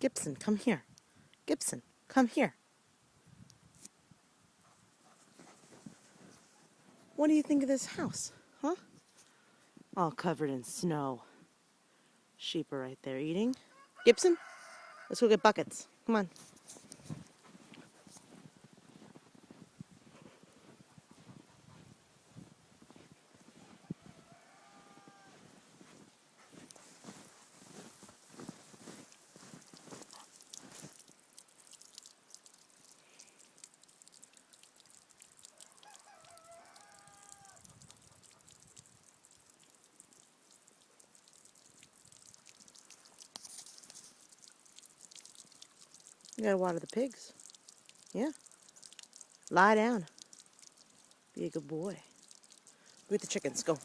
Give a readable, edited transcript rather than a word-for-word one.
Gibson, come here. Gibson, come here. What do you think of this house, huh? All covered in snow. Sheep are right there eating. Gibson, let's go get buckets. Come on. You gotta water the pigs. Yeah. Lie down. Be a good boy. Go get the chickens. Go.